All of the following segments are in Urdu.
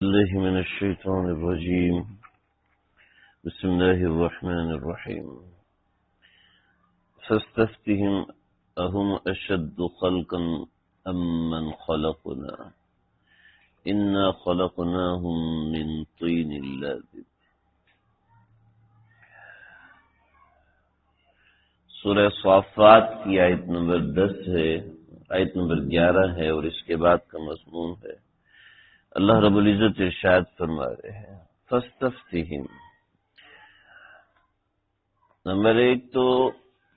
الله من الشيطان الرجيم. بسم الله الرحمن الرحيم. فاستفتهم أهم أشد خلقا أم من خلقنا إنا خلقناهم من طين لازب. سورہ صافات کی آیت نمبر 10 ہے، آیت نمبر 11 ہے اور اس کے بعد کا مضمون ہے۔ اللہ رب العزت ارشاد فرما رہے ہیں فاستفتہم۔ نمبر 1 تو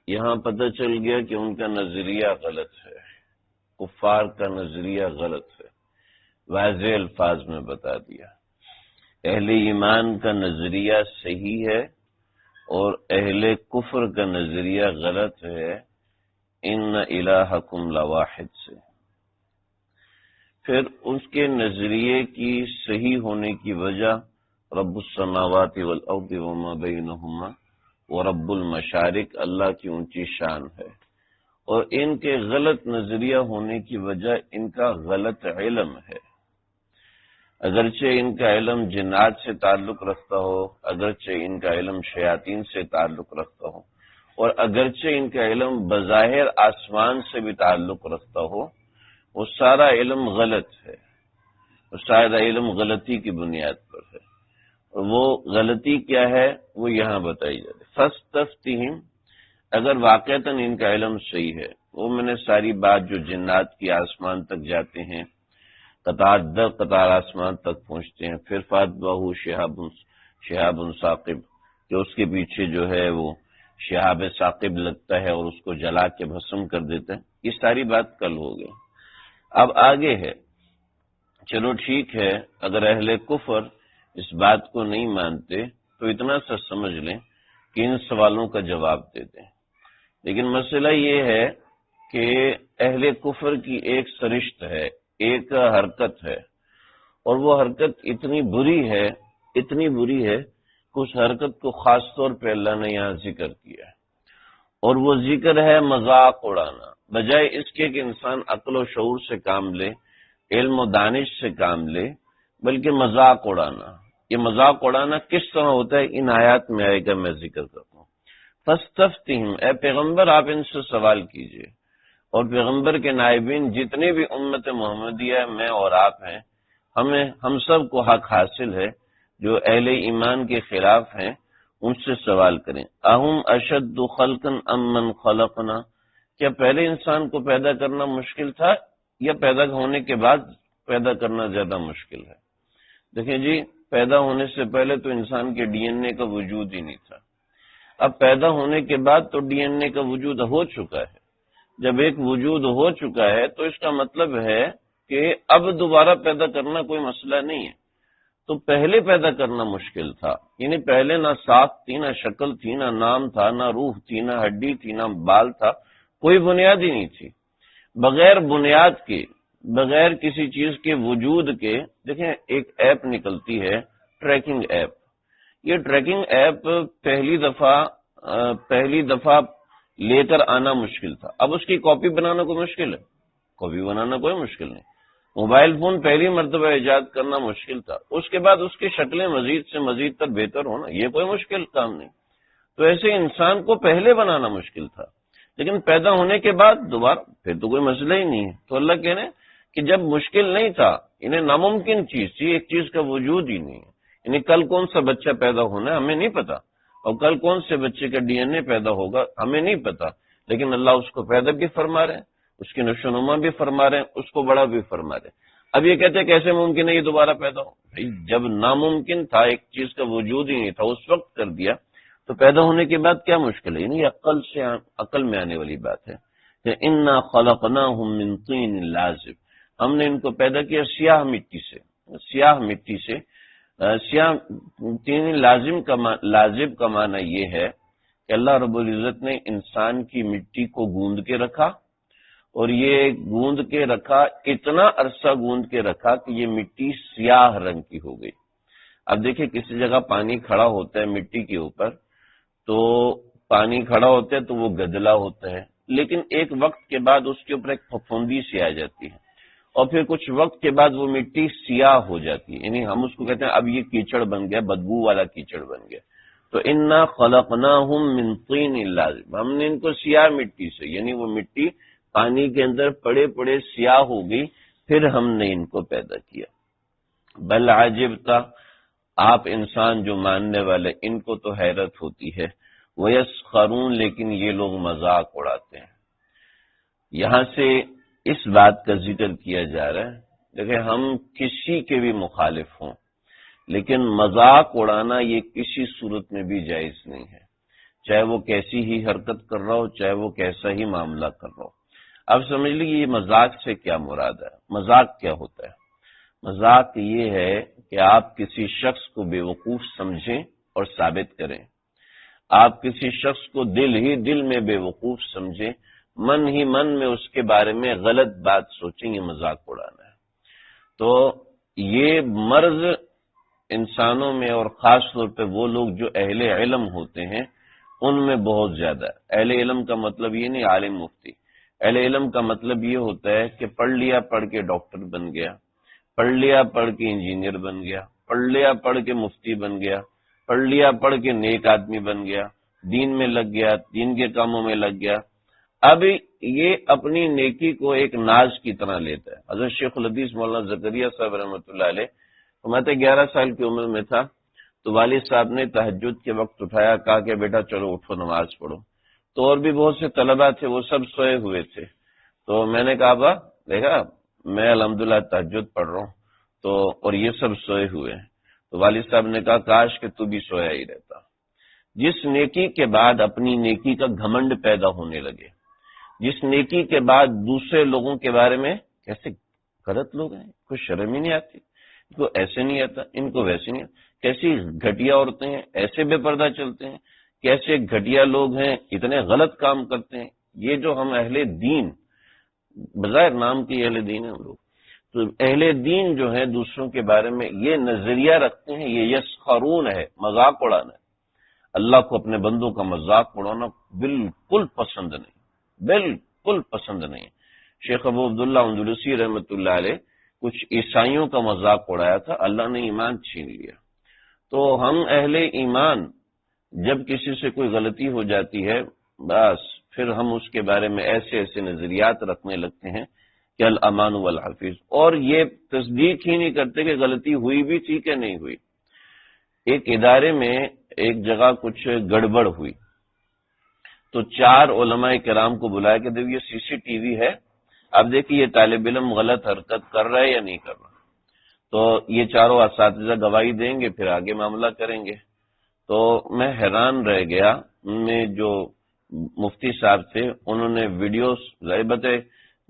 یہاں پتہ چل گیا کہ ان کا نظریہ غلط ہے، کفار کا نظریہ غلط ہے، واضح الفاظ میں بتا دیا۔ اہل ایمان کا نظریہ صحیح ہے اور اہل کفر کا نظریہ غلط ہے، ان الہکم لواحد سے۔ پھر اس کے نظریے کی صحیح ہونے کی وجہ رب السماوات والارض وما بینہما ورب المشارق، اللہ کی اونچی شان ہے، اور ان کے غلط نظریہ ہونے کی وجہ ان کا غلط علم ہے۔ اگرچہ ان کا علم جنات سے تعلق رکھتا ہو، اگرچہ ان کا علم شیاطین سے تعلق رکھتا ہو، اور اگرچہ ان کا علم بظاہر آسمان سے بھی تعلق رکھتا ہو، وہ سارا علم غلط ہے، وہ سارا علم غلطی کی بنیاد پر ہے۔ اور وہ غلطی کیا ہے وہ یہاں بتائی جاتی ہے۔ فاستفتہم، اگر واقعتاً ان کا علم صحیح ہے، وہ میں نے ساری بات جو جنات کی آسمان تک جاتے ہیں، قطار در قطار آسمان تک پہنچتے ہیں، پھر فاتبعہ شہاب ثاقب، کہ اس کے پیچھے جو ہے وہ شہاب ثاقب لگتا ہے اور اس کو جلا کے بھسم کر دیتا ہے، یہ ساری بات کل ہو گئی۔ اب آگے ہے، چلو ٹھیک ہے، اگر اہل کفر اس بات کو نہیں مانتے تو اتنا سا سمجھ لیں کہ ان سوالوں کا جواب دے دیں۔ لیکن مسئلہ یہ ہے کہ اہل کفر کی ایک سرشت ہے، ایک حرکت ہے، اور وہ حرکت اتنی بری ہے کہ اس حرکت کو خاص طور پہ اللہ نے یہاں ذکر کیا ہے، اور وہ ذکر ہے مذاق اڑانا۔ بجائے اس کے کہ انسان عقل و شعور سے کام لے، علم و دانش سے کام لے، بلکہ مذاق اڑانا۔ یہ مذاق اڑانا کس طرح ہوتا ہے ان آیات میں آئے گا، میں ذکر کرتا ہوں۔ فاستفتہم، اے پیغمبر آپ ان سے سوال کیجئے، اور پیغمبر کے نائبین جتنے بھی امت محمدیہ میں اور آپ ہیں، ہم سب کو حق حاصل ہے، جو اہل ایمان کے خلاف ہیں ان سے سوال کریں۔ اہم اشد خلقا ام من خلقنا، کیا پہلے انسان کو پیدا کرنا مشکل تھا یا پیدا ہونے کے بعد پیدا کرنا زیادہ مشکل ہے؟ دیکھیں جی، پیدا ہونے سے پہلے تو انسان کے ڈی این اے کا وجود ہی نہیں تھا، اب پیدا ہونے کے بعد تو ڈی این اے کا وجود ہو چکا ہے۔ جب ایک وجود ہو چکا ہے تو اس کا مطلب ہے کہ اب دوبارہ پیدا کرنا کوئی مسئلہ نہیں ہے۔ تو پہلے پیدا کرنا مشکل تھا، یعنی پہلے نہ ساخت تھی، نہ شکل تھی، نہ نام تھا، نہ روح تھی، نہ ہڈی تھی، نہ بال تھا، کوئی بنیاد ہی نہیں تھی۔ بغیر بنیاد کے، بغیر کسی چیز کے وجود کے، دیکھیں ایک ایپ نکلتی ہے ٹریکنگ ایپ، یہ ٹریکنگ ایپ پہلی دفعہ لے کر آنا مشکل تھا، اب اس کی کاپی بنانا کوئی مشکل ہے؟ کاپی بنانا کوئی مشکل نہیں۔ موبائل فون پہلی مرتبہ ایجاد کرنا مشکل تھا، اس کے بعد اس کی شکلیں مزید سے مزید تر بہتر ہونا، یہ کوئی مشکل کام نہیں۔ تو ایسے انسان کو پہلے بنانا مشکل تھا، لیکن پیدا ہونے کے بعد دوبارہ پھر تو کوئی مسئلہ ہی نہیں ہے۔ تو اللہ کہہ رہے ہیں کہ جب مشکل نہیں تھا، انہیں ناممکن چیز تھی، ایک چیز کا وجود ہی نہیں ہے، یعنی کل کون سا بچہ پیدا ہونا ہے ہمیں نہیں پتا، اور کل کون سے بچے کا ڈی این اے پیدا ہوگا ہمیں نہیں پتا، لیکن اللہ اس کو پیدا بھی فرما رہے ہیں، اس کی نشو و نما بھی فرما رہے ہیں، اس کو بڑا بھی فرما رہے ہیں۔ اب یہ کہتے ہیں کیسے ممکن ہے یہ دوبارہ پیدا ہو؟ جب ناممکن تھا، ایک چیز کا وجود ہی نہیں تھا، اس وقت کر دیا، تو پیدا ہونے کے بعد کیا مشکل ہے؟ یعنی عقل میں آنے والی بات ہے کہ انا خلقناہم من طین لازب، ہم نے ان کو پیدا کیا سیاہ مٹی سے۔ سیاہ طین لازب کا معنی یہ ہے کہ اللہ رب العزت نے انسان کی مٹی کو گوند کے رکھا، اور یہ گوند کے رکھا، اتنا عرصہ گوند کے رکھا کہ یہ مٹی سیاہ رنگ کی ہو گئی۔ اب دیکھیں کسی جگہ پانی کھڑا ہوتا ہے مٹی کے اوپر، تو پانی کھڑا ہوتا ہے تو وہ گدلا ہوتا ہے، لیکن ایک وقت کے بعد اس کے اوپر ایک پھپھوندی سی آ جاتی ہے، اور پھر کچھ وقت کے بعد وہ مٹی سیاہ ہو جاتی ہے، یعنی ہم اس کو کہتے ہیں اب یہ کیچڑ بن گیا، بدبو والا کیچڑ بن گیا. تو انا خلقناہم من طین لازب، ہم نے ان کو سیاہ مٹی سے، یعنی وہ مٹی پانی کے اندر پڑے پڑے سیاہ ہو گئی، پھر ہم نے ان کو پیدا کیا. بل عجبتا، آپ انسان جو ماننے والے ان کو تو حیرت ہوتی ہے. وَيَسْخَرُونَ، لیکن یہ لوگ مذاق اڑاتے ہیں. یہاں سے اس بات کا ذکر کیا جا رہا ہے، دیکھیں ہم کسی کے بھی مخالف ہوں لیکن مذاق اڑانا یہ کسی صورت میں بھی جائز نہیں ہے، چاہے وہ کیسی ہی حرکت کر رہا ہو، چاہے وہ کیسا ہی معاملہ کر رہا ہو. اب سمجھ لیجیے یہ مذاق سے کیا مراد ہے. مذاق کیا ہوتا ہے؟ مذاق یہ ہے کہ آپ کسی شخص کو بے وقوف سمجھیں اور ثابت کریں. آپ کسی شخص کو دل ہی دل میں بے وقوف سمجھیں، من ہی من میں اس کے بارے میں غلط بات سوچیں، یہ مذاق اڑانا ہے. تو یہ مرض انسانوں میں اور خاص طور پہ وہ لوگ جو اہل علم ہوتے ہیں ان میں بہت زیادہ ہے. اہل علم کا مطلب یہ نہیں عالم مفتی، اہل علم کا مطلب یہ ہوتا ہے کہ پڑھ لیا پڑھ کے ڈاکٹر بن گیا، پڑھ لیا پڑھ کے انجینئر بن گیا، پڑھ لیا پڑھ کے مفتی بن گیا، پڑھ لیا پڑھ کے نیک آدمی بن گیا، دین میں لگ گیا، دین کے کاموں میں لگ گیا. اب یہ اپنی نیکی کو ایک ناز کی طرح لیتا ہے. حضرت شیخ الحدیث مولانا زکریا صاحب رحمۃ اللہ علیہ، میں 11 سال کی عمر میں تھا تو والد صاحب نے تہجد کے وقت اٹھایا، کہا کہ بیٹا چلو اٹھو نماز پڑھو. تو اور بھی بہت سے طلباء تھے، وہ سب سوئے ہوئے تھے. تو میں نے کہا با دیکھا میں الحمدللہ تہجد پڑھ رہا ہوں تو اور یہ سب سوئے ہوئے ہیں. تو والد صاحب نے کہا کاش کہ تو بھی سویا ہی رہتا. جس نیکی کے بعد اپنی نیکی کا گھمنڈ پیدا ہونے لگے، جس نیکی کے بعد دوسرے لوگوں کے بارے میں کیسے غلط لوگ ہیں، کوئی شرم ہی نہیں آتی، ان کو ایسے نہیں آتا، ان کو ویسے نہیں آتا، کیسی گھٹیا عورتیں ہیں، ایسے بے پردہ چلتے ہیں، کیسے گھٹیا لوگ ہیں، اتنے غلط کام کرتے ہیں. یہ جو ہم اہل دین، بظاہر نام کی اہل دین ہیں ہم لوگ، تو اہل دین جو ہیں دوسروں کے بارے میں یہ نظریہ رکھتے ہیں، یہ یسخرون ہے، مذاق اڑانا ہے. اللہ کو اپنے بندوں کا مذاق اڑانا بالکل پسند نہیں، بالکل پسند نہیں. شیخ ابو عبداللہ اندلسی رحمۃ اللہ علیہ کچھ عیسائیوں کا مذاق اڑایا تھا، اللہ نے ایمان چھین لیا. تو ہم اہل ایمان جب کسی سے کوئی غلطی ہو جاتی ہے بس پھر ہم اس کے بارے میں ایسے ایسے نظریات رکھنے لگتے ہیں کہ الامان والحفیظ، اور یہ تصدیق ہی نہیں کرتے کہ غلطی ہوئی بھی تھی کہ نہیں ہوئی. ایک ادارے میں ایک جگہ کچھ گڑبڑ ہوئی تو 4 علماء کرام کو بلایا کہ دیکھو یہ CCTV ہے، اب دیکھیے یہ طالب علم غلط حرکت کر رہا ہے یا نہیں کر رہا. تو یہ چاروں اساتذہ گواہی دیں گے، پھر آگے معاملہ کریں گے. تو میں حیران رہ گیا، ان میں جو مفتی صاحب تھے انہوں نے ویڈیوز غیبت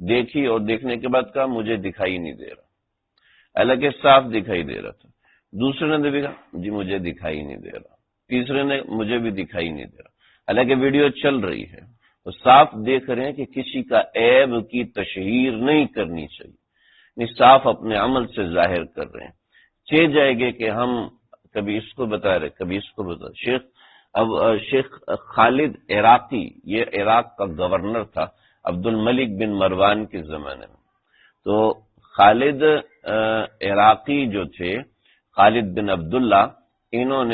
دیکھی اور دیکھنے کے بعد کہا مجھے دکھائی نہیں دے رہا، حالانکہ صاف دکھائی دے رہا تھا. دوسرے نے بھی کہا جی مجھے دکھائی نہیں دے رہا، تیسرے نے مجھے بھی دکھائی نہیں دے رہا، حالانکہ ویڈیو چل رہی ہے. تو صاف دیکھ رہے ہیں کہ کسی کا عیب کی تشہیر نہیں کرنی چاہیے، نہیں صاف اپنے عمل سے ظاہر کر رہے ہیں. چہ جائے گے کہ ہم کبھی اس کو بتا رہے کبھی اس کو بتا. شیخ خالد عراقی، یہ عراق کا گورنر تھا عبد الملک بن مروان کے زمانے میں. تو خالد عراقی جو تھے، خالد بن عبداللہ، انہوں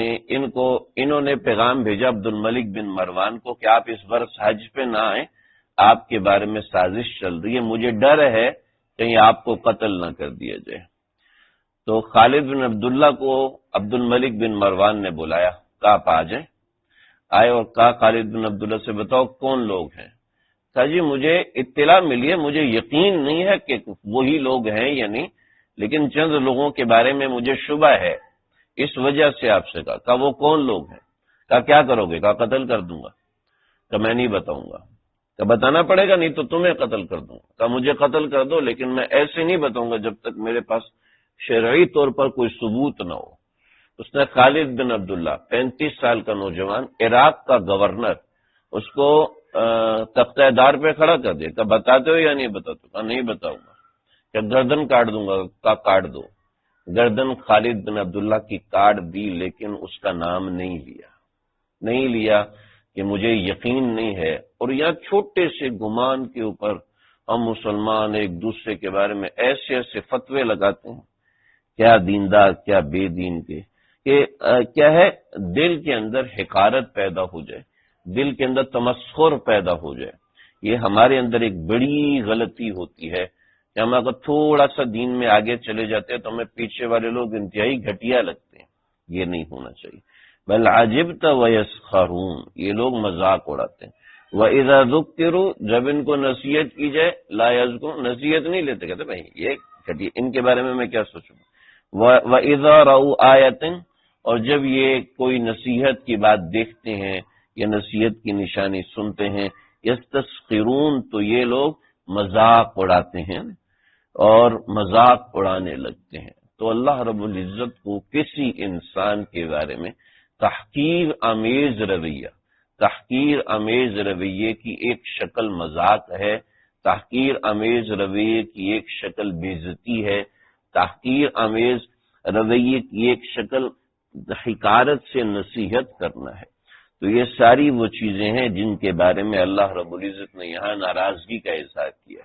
نے پیغام بھیجا عبد الملک بن مروان کو کہ آپ اس برس حج پہ نہ آئیں، آپ کے بارے میں سازش چل رہی ہے، مجھے ڈر ہے کہیں آپ کو قتل نہ کر دیا جائے. تو خالد بن عبداللہ کو عبد الملک بن مروان نے بلایا، کہا آپ آ جائیں. آئے اور کہا خالد بن عبداللہ سے بتاؤ کون لوگ ہیں. کہا جی مجھے اطلاع ملی ہے، مجھے یقین نہیں ہے کہ وہی لوگ ہیں یا نہیں، لیکن چند لوگوں کے بارے میں مجھے شبہ ہے، اس وجہ سے آپ سے کہا. کہا وہ کون لوگ ہیں؟ کہا کیا کرو گے؟ کہا قتل کر دوں گا. کہا میں نہیں بتاؤں گا. کہا بتانا پڑے گا، نہیں تو تمہیں قتل کر دوں گا. کہا مجھے قتل کر دو لیکن میں ایسے نہیں بتاؤں گا جب تک میرے پاس شرعی طور پر کوئی ثبوت نہ ہو. اس نے خالد بن عبداللہ 35 سال کا نوجوان، عراق کا گورنر، اس کو تختہ دار پہ کھڑا کر دیا. کہا بتاتے ہو یا نہیں بتاتے؟ کہا نہیں بتاؤں گا. کہ گردن کاٹ دوں گا. کہا کاٹ دو. گردن خالد بن عبداللہ کی کاٹ دی، لیکن اس کا نام نہیں لیا کہ مجھے یقین نہیں ہے. اور یہاں چھوٹے سے گمان کے اوپر ہم مسلمان ایک دوسرے کے بارے میں ایسے ایسے فتوے لگاتے ہیں، کیا دیندار کیا بے دین کے، کہ کیا ہے، دل کے اندر حقارت پیدا ہو جائے، دل کے اندر تمسخر پیدا ہو جائے۔ یہ ہمارے اندر ایک بڑی غلطی ہوتی ہے کہ ہم اگر تھوڑا سا دین میں آگے چلے جاتے ہیں تو ہمیں پیچھے والے لوگ انتہائی گھٹیا لگتے ہیں۔ یہ نہیں ہونا چاہیے۔ بل عجبت ویسخرون، یہ لوگ مذاق اڑاتے ہیں۔ وَإِذَا ذُكِّرُوا، جب ان کو نصیحت کی جائے، لا يذكرون، نصیحت نہیں لیتے، کہتے بھائی یہ گھٹیا، ان کے بارے میں کیا سوچوں۔ وَإِذَا رَأَوْا آیَةً، اور جب یہ کوئی نصیحت کی بات دیکھتے ہیں یا نصیحت کی نشانی سنتے ہیں، یستسخرون، تو یہ لوگ مذاق اڑاتے ہیں اور مذاق اڑانے لگتے ہیں۔ تو اللہ رب العزت کو کسی انسان کے بارے میں تحقیر آمیز رویے کی ایک شکل مذاق ہے، تحقیر آمیز رویے کی ایک شکل بے عزتی ہے، تحقیر آمیز رویے کی ایک شکل حقارت سے نصیحت کرنا ہے۔ تو یہ ساری وہ چیزیں ہیں جن کے بارے میں اللہ رب العزت نے یہاں ناراضگی کا اظہار کیا۔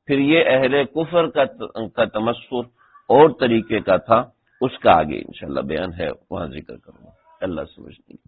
پھر یہ اہل کفر کا تمسخر اور طریقے کا تھا، اس کا آگے انشاءاللہ بیان ہے، وہاں ذکر کروں گا۔ اللہ سمجھتے ہیں۔